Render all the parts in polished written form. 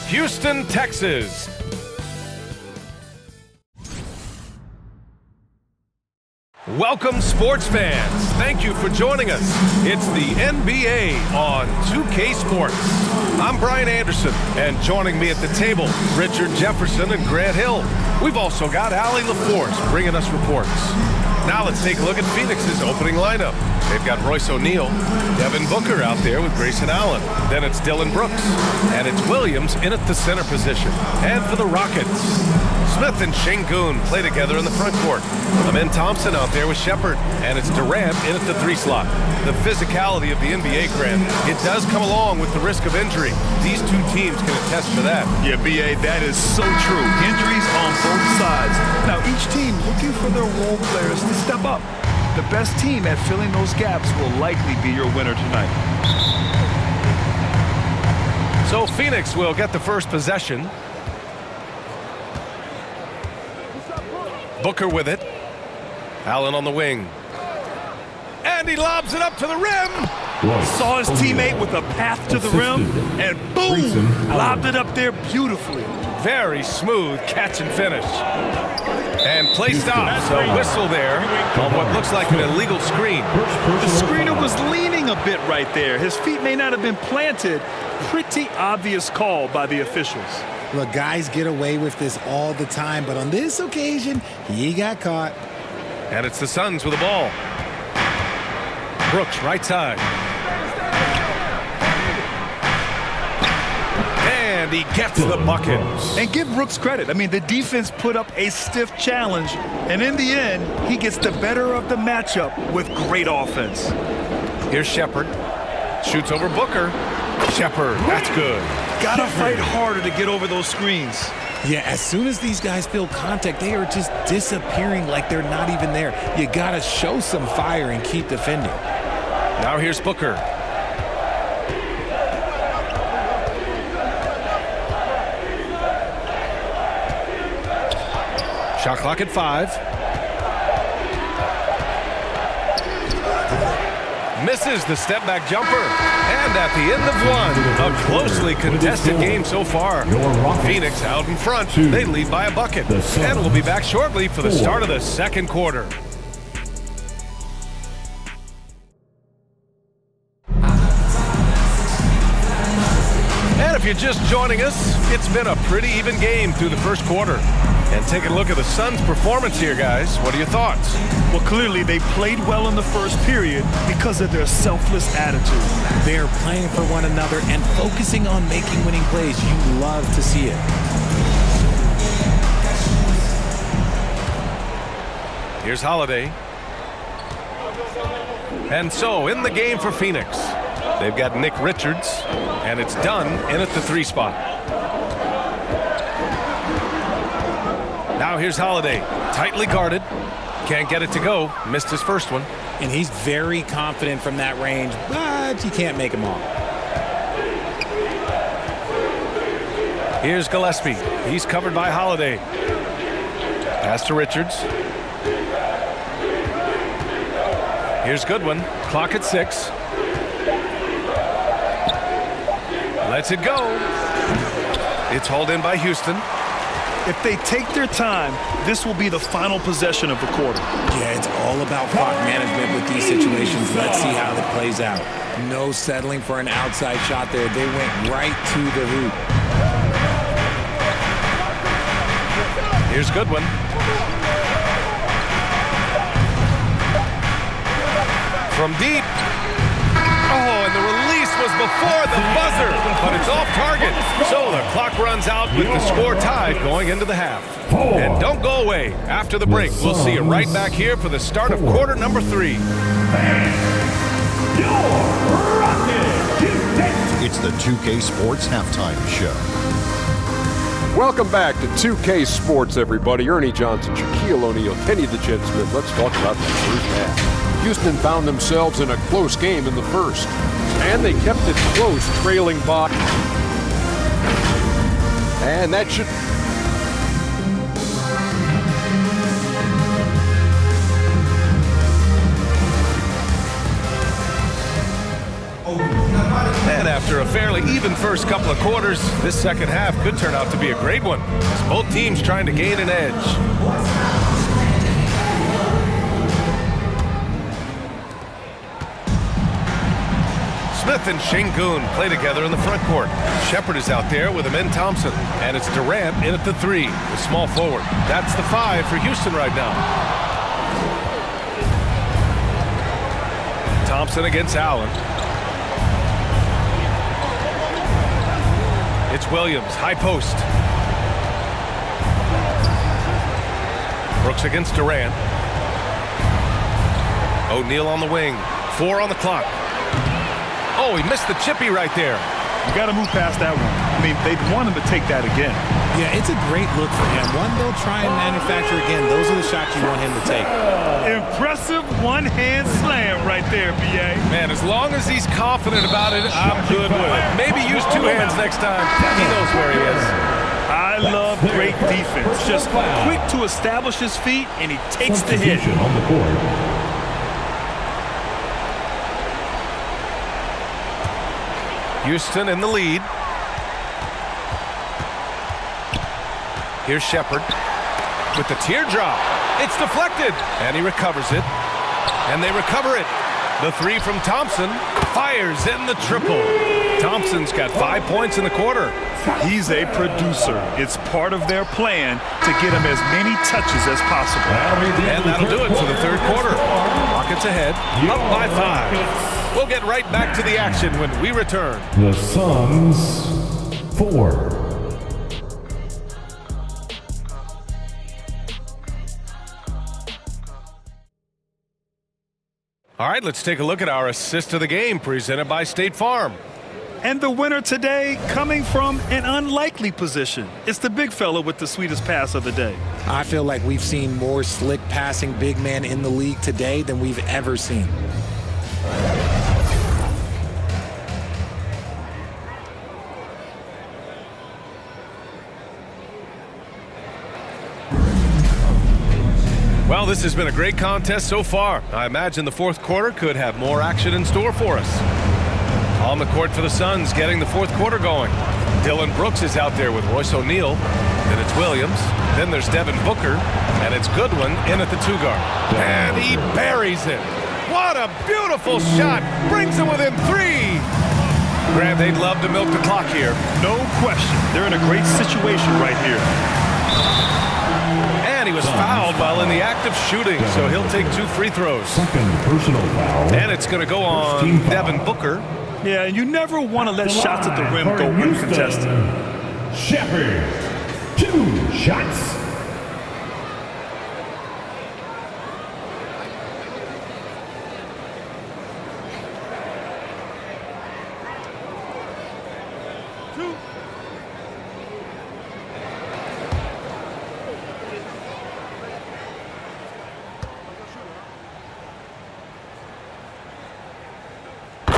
Houston, Texas. Welcome, sports fans. Thank you for joining us. It's the NBA on 2K Sports. I'm Brian Anderson, and joining me at the table, Richard Jefferson and Grant Hill. We've also got Allie LaForce bringing us reports. Now let's take a look at Phoenix's opening lineup. They've got Royce O'Neal, Devin Booker out there with Grayson Allen. Then it's Dillon Brooks, and it's Williams in at the center position. And for the Rockets, Smith and Şengün play together in the front court. Amen Thompson out there with Shepherd, and it's Durant in at the 3 slot. The physicality of the NBA, Grant, it does come along with the risk of injury. These two teams can attest to that. Yeah, B.A., that is so true. Injuries on both sides. Now, each team looking for their role players to step up. The best team at filling those gaps will likely be your winner tonight. So Phoenix will get the first possession. Booker with it. Allen on the wing. And he lobs it up to the rim. Saw his teammate with a path to the rim, and boom, lobbed it up there beautifully. Very smooth catch and finish. And play stops. A whistle there on what looks like an illegal screen. The screener was leaning a bit right there. His feet may not have been planted. Pretty obvious call by the officials. Look, guys get away with this all the time, but on this occasion, he got caught. And it's the Suns with the ball. Brooks, right side. And he gets the bucket. And give Brooks credit. I mean, the defense put up a stiff challenge, and in the end, he gets the better of the matchup with great offense. Here's Shepherd. Shoots over Booker. Shepherd, that's good. Gotta fight harder to get over those screens. Yeah, as soon as these guys feel contact, they are just disappearing like they're not even there. You gotta show some fire and keep defending. Now here's Booker. Shot clock at 5. Misses the step-back jumper. And at the end of one, a closely contested game so far. Phoenix out in front. They lead by a bucket. And we'll be back shortly for the start of the second quarter. And if you're just joining us, it's been a pretty even game through the first quarter. And taking a look at the Suns' performance here, guys. What are your thoughts? Well, clearly they played well in the first period because of their selfless attitude. They are playing for one another and focusing on making winning plays. You love to see it. Here's Holiday. And so, in the game for Phoenix, they've got Nick Richards, and it's Dunn in at the 3 spot. Now here's Holiday, tightly guarded. Can't get it to go. Missed his first one. And he's very confident from that range, but you can't make him all. Here's Gillespie. He's covered by Holiday. Pass to Richards. Here's Goodwin. Clock at 6. Lets it go. It's hauled in by Houston. If they take their time, this will be the final possession of the quarter. Yeah, it's all about clock management with these situations. Let's see how it plays out. No settling for an outside shot there. They went right to the hoop. Here's Goodwin. From deep. Oh, and the release was before the buzzer, but it's off target. So the clock runs out with the score tied going into the half. And don't go away. After the break, we'll see you right back here for the start of quarter number 3. It's the 2K Sports Halftime Show. Welcome back to 2K Sports, everybody. Ernie Johnson, Shaquille O'Neal, Kenny the Jet Smith. Let's talk about the first half. Houston found themselves in a close game in the first, and they kept it close, trailing by. And that should... And after a fairly even first couple of quarters, this second half could turn out to be a great one, as both teams trying to gain an edge. Smith and Şengün play together in the front court. Shepard is out there with Amin Thompson, and it's Durant in at the 3, the small forward. That's the 5 for Houston right now. Thompson against Allen. It's Williams, high post. Brooks against Durant. O'Neal on the wing. 4 on the clock. Oh, he missed the chippy right there. You got to move past that one. I mean, they'd want him to take that again. Yeah, it's a great look for him. One they'll try and manufacture again. Those are the shots you want him to take. Impressive one-hand slam right there, B.A. Man, as long as he's confident about it, I'm good with it. Maybe use 2 hands next time. He knows where he is. I love great defense. Just quick to establish his feet, and he takes the hit. Houston in the lead. Here's Shepard with the teardrop. It's deflected, and he recovers it. And they recover it. The 3 from Thompson fires in the triple. Thompson's got 5 points in the quarter. He's a producer. It's part of their plan to get him as many touches as possible. And that'll do it for the third quarter. Rockets ahead, up by 5. We'll get right back to the action when we return. The Suns 4. All right, let's take a look at our assist of the game presented by State Farm. And the winner today coming from an unlikely position. It's the big fella with the sweetest pass of the day. I feel like we've seen more slick passing big men in the league today than we've ever seen. Well, this has been a great contest so far. I imagine the fourth quarter could have more action in store for us. On the court for the Suns, getting the fourth quarter going. Dylan Brooks is out there with Royce O'Neal. Then it's Williams. Then there's Devin Booker. And it's Goodwin in at the 2 guard. And he buries it. What a beautiful shot. Brings it within 3. Grant, they'd love to milk the clock here. No question. They're in a great situation right here. And he was fouled while in the act of shooting, so he'll take 2 free throws. Second personal foul. And it's going to go on Devin Booker. Yeah, and you never want to let shots at the rim go uncontested. Shepard, 2 shots.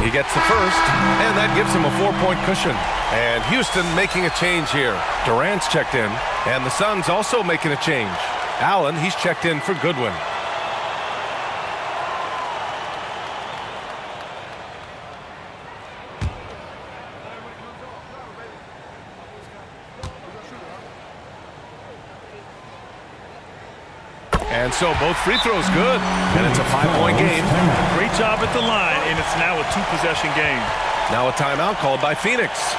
He gets the first, and that gives him a 4-point cushion. And Houston making a change here. Durant's checked in, and the Suns also making a change. Allen, he's checked in for Goodwin. And so both free throws good, and it's a 5-point game. Great job at the line, and it's now a 2-possession game. Now a timeout called by Phoenix.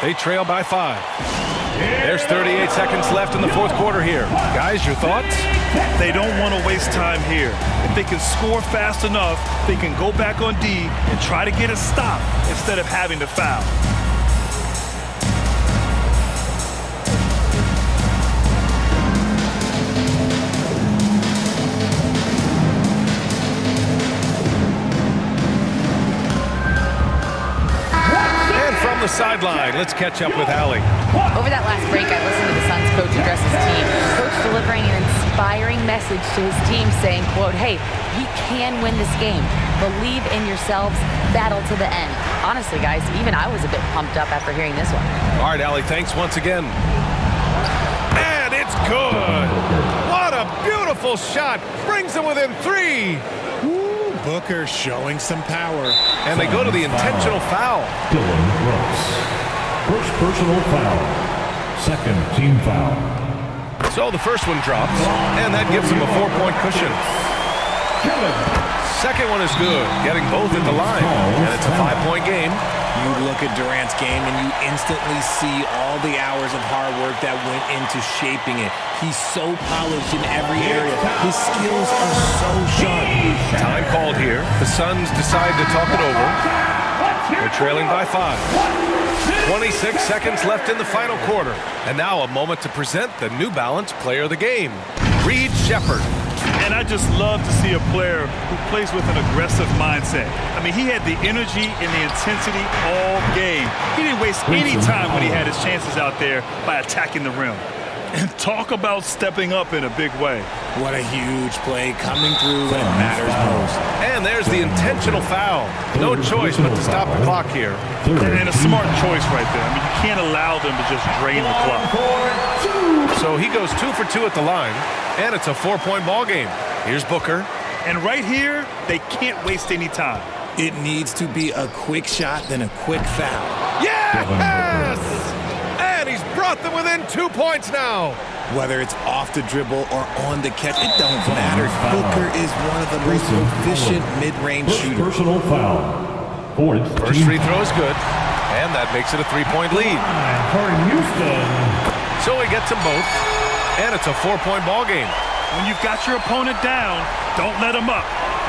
They trail by 5. There's 38 seconds left in the fourth quarter here. Guys, your thoughts? They don't want to waste time here. If they can score fast enough, they can go back on D and try to get a stop instead of having to foul. The sideline. Let's catch up with Allie. Over that last break, I listened to the Suns coach address his team. Coach delivering an inspiring message to his team saying, quote, hey, we can win this game. Believe in yourselves. Battle to the end. Honestly, guys, even I was a bit pumped up after hearing this one. All right, Allie, thanks once again. And it's good. What a beautiful shot. Brings them within 3. Booker showing some power. And they go to the intentional foul. Dylan Brooks. First personal foul. Second team foul. So the first one drops, and that gives him a 4-point cushion. Second one is good, getting both at the line, and it's a 5-point game. You look at Durant's game and you instantly see all the hours of hard work that went into shaping it. He's so polished in every area. His skills are so sharp. Time called here. The Suns decide to talk it over. They're trailing by 5. 26 seconds left in the final quarter. And now a moment to present the New Balance Player of the Game, Reed Shepherd. And I just love to see a player who plays with an aggressive mindset. I mean, he had the energy and the intensity all game. He didn't waste any time when he had his chances out there by attacking the rim. And talk about stepping up in a big way. What a huge play coming through when it matters most. And there's the intentional foul. No choice but to stop the clock here. And a smart choice right there. I mean, you can't allow them to just drain the clock. So he goes 2 for 2 at the line, and it's a 4-point ball game. Here's Booker. And right here, they can't waste any time. It needs to be a quick shot, then a quick foul. Yes! And he's brought them within 2 points now. Whether it's off the dribble or on the catch, it don't matter. Booker is one of the most efficient mid-range shooters. Personal foul. First free throw is good, and that makes it a 3-point lead. For Houston. So he gets them both, and it's a 4-point ball game. When you've got your opponent down, don't let him up.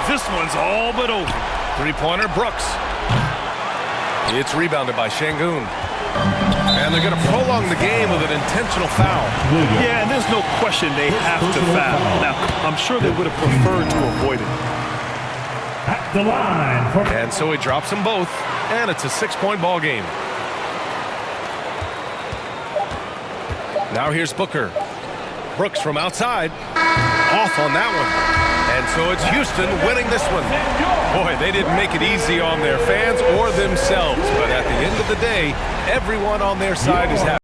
This one's all but over. Three-pointer, Brooks. It's rebounded by Şengün. And they're going to prolong the game with an intentional foul. Yeah, and there's no question they have to foul. Now, I'm sure they would have preferred to avoid it. At the line. And so he drops them both, and it's a 6-point ball game. Now here's Booker. Brooks from outside. Off on that one. And so it's Houston winning this one. Boy, they didn't make it easy on their fans or themselves. But at the end of the day, everyone on their side is happy.